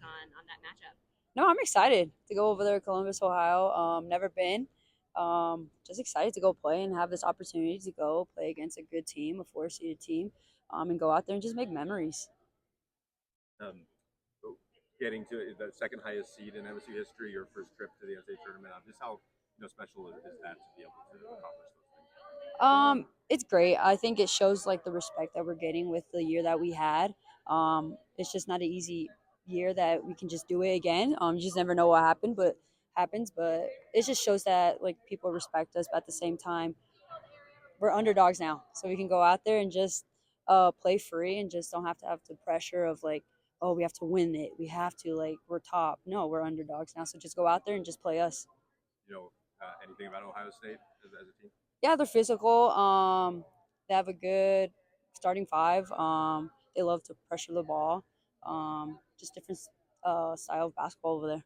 on that matchup? No, I'm excited to go over there to Columbus, Ohio. Never been. Just excited to go play and have this opportunity to go play against a good team, a four-seeded team, and go out there and just make memories. Um, Getting to the second highest seed in MSU history, your first trip to the NCAA tournament. Just how special is that to be able to accomplish those things? It's great. I think it shows like the respect that we're getting with the year that we had. It's just not an easy year that we can just do it again. You just never know what happens, but it just shows that like people respect us. But at the same time, we're underdogs now, so we can go out there and just play free and just don't have to have the pressure of like, oh, we have to win it. We have to like we're top. No, we're underdogs now, so just go out there and just play us. Anything about Ohio State as a team? Yeah, they're physical. They have a good starting five. They love to pressure the ball. Just different style of basketball over there.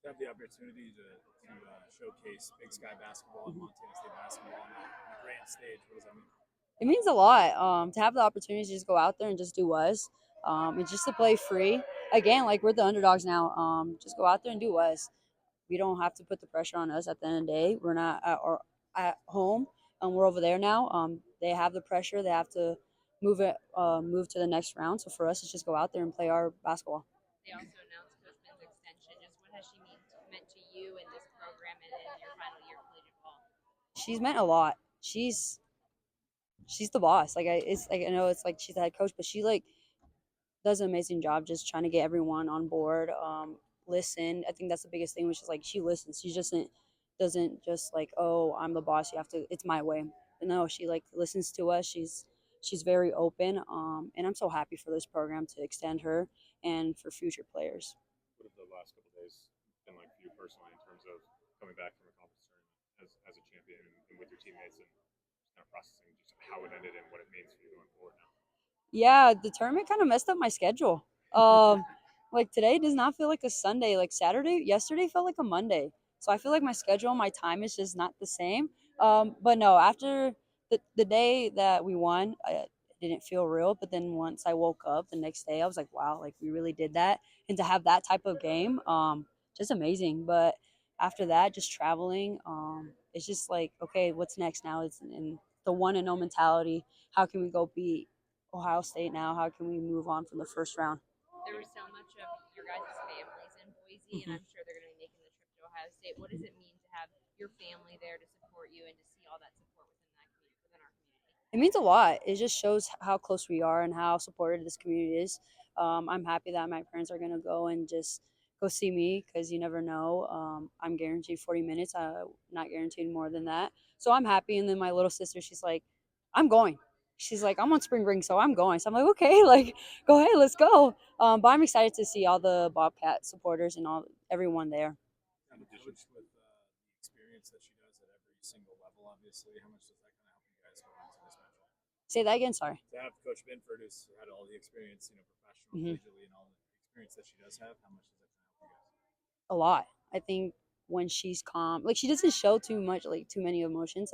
To have the opportunity to showcase Big Sky basketball and Montana State basketball on the grand stage, what does that mean? It means a lot to have the opportunity to just go out there and just do us. And just to play free. Again, like we're the underdogs now. Just go out there and do us. We don't have to put the pressure on us at the end of the day. We're not at home. We're over there now. They have the pressure. They have to move to the next round. So for us, it's just go out there and play our basketball. They also announced Coach Ben's extension. Just what has she meant to you in this program and in your final year of collegiate ball? She's meant a lot. She's the boss. It's like I know it's like she's the head coach, but she like does an amazing job just trying to get everyone on board. Listen, I think that's the biggest thing, which is like she listens. She just doesn't just like, oh, I'm the boss. You have to. It's my way. But no, she like listens to us. She's very open. And I'm so happy for this program to extend her and for future players. What have the last couple of days been like for you personally in terms of coming back from a conference tournament as a champion and with your teammates and kind of processing just how it ended and what it means for you going forward now? Yeah, the tournament kind of messed up my schedule. Like today does not feel like a Sunday. Like yesterday felt like a Monday. So I feel like my schedule, my time is just not the same. But no, after the day that we won, it didn't feel real. But then once I woke up the next day, I was like, wow, like we really did that. And to have that type of game, just amazing. But after that, just traveling, it's just like, okay, what's next now? It's in the one and no mentality. How can we go beat Ohio State now? How can we move on from the first round? There was so much of your guys' families in Boise, and Mm-hmm. I'm sure they're going to be making the trip to Ohio State. What does it mean to have your family there to support you and to see all that support within that community, within our community? It means a lot. It just shows how close we are and how supportive this community is. I'm happy that my parents are gonna go and just go see me because you never know. I'm guaranteed 40 minutes. Not guaranteed more than that. So I'm happy. And then my little sister, she's like, I'm going. She's like, I'm on spring break, so I'm going. So I'm like, okay, like, go ahead, let's go. But I'm excited to see all the Bobcat supporters and everyone there. And the coach with the experience that she does at every single level, obviously, how much does that kind of help you guys go into this matchup? Say that again. Sorry. To have Coach Binford, who's had all the experience, professional, Mm-hmm. collegiately, and all the experience that she does have, how much does that kind of help you guys? A lot. I think when she's calm, like she doesn't show too much, like too many emotions.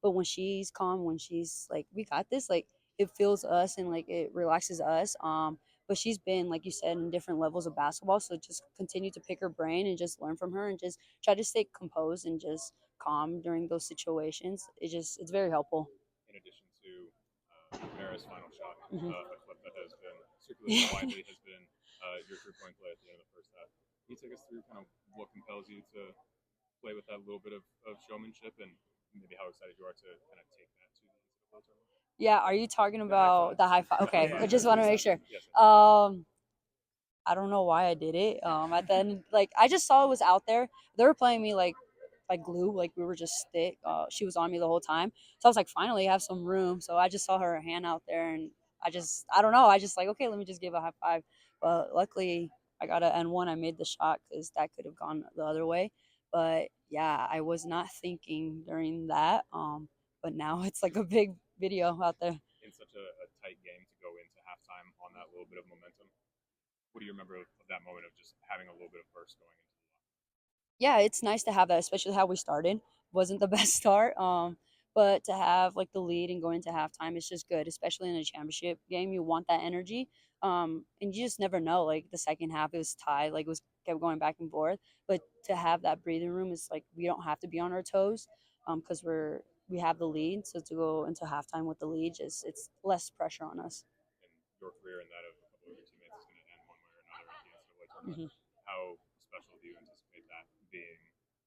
But when she's calm, when she's like, we got this, like it fills us and like it relaxes us. But she's been, like you said, in different levels of basketball. So just continue to pick her brain and just learn from her and just try to stay composed and just calm during those situations. It's very helpful. In addition to Mara's final shot, Mm-hmm. a clip that has been circulated widely has been your 3-point play at the end of the first half. Can you take us through kind of what compels you to play with that little bit of showmanship and maybe how excited you are to kind of take that to the NCAA tournament? Yeah, are you talking about the high five? Okay, I just want to make sure. Yes. I don't know why I did it. At the end, like I just saw it was out there. They were playing me like glue, like we were just stick. She was on me the whole time, so I was like, finally, I have some room. So I just saw her hand out there, and I don't know. I just like, okay, let me just give a high five. But luckily, I got a and one. I made the shot because that could have gone the other way. But yeah, I was not thinking during that. But now it's like a big video out there. In such a tight game to go into halftime on that little bit of momentum, what do you remember of that moment of just having a little bit of burst going into the locker? Yeah, it's nice to have that, especially how we started. Wasn't the best start. But to have like the lead and going into halftime is just good, especially in a championship game. You want that energy. And you just never know. Like the second half, it was tied. Like it was kept going back and forth. But to have that breathing room is like we don't have to be on our toes, because we have the lead. So to go into halftime with the lead, just it's less pressure on us. And your career and that of a couple of your teammates is going to end one way or another at the NCAA tournament. Hmm. How special do you anticipate that being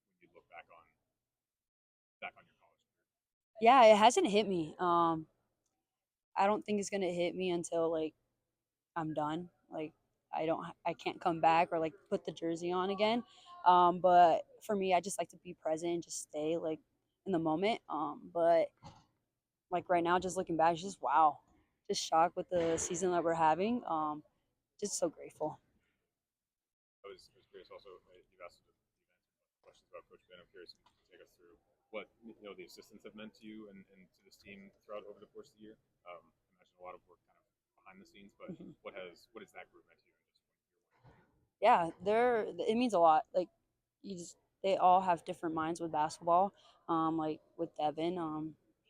when you look back on your college career? Yeah, it hasn't hit me. I don't think it's gonna hit me until like I'm done. Like I can't come back or like put the jersey on again. But for me, I just like to be present and just stay like in the moment. But like right now, just looking back, it's just wow, just shocked with the season that we're having. Just so grateful. I was curious also, you've answered questions about Coach Ben. I'm curious if you can take us through what the assistants have meant to you and to this team throughout over the course of the year. I imagine a lot of work kind of behind the scenes, but Mhm. what has that group meant to you in just year one? Yeah, it means a lot. Like you just they all have different minds with basketball. Like with Devin,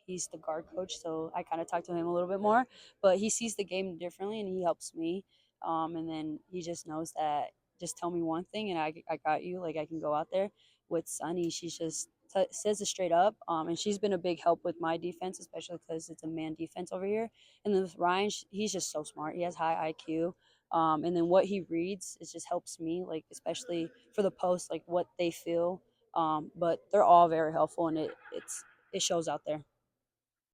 he's the guard coach, so I kind of talk to him a little bit more. But he sees the game differently, and he helps me. And then he just knows that just tell me one thing, and I got you. Like I can go out there. With Sunny, she's just says it straight up. And she's been a big help with my defense, especially because it's a man defense over here. And then with Ryan, he's just so smart. He has high IQ. And then what he reads, it just helps me, like especially for the post, like what they feel. But they're all very helpful, and it shows out there.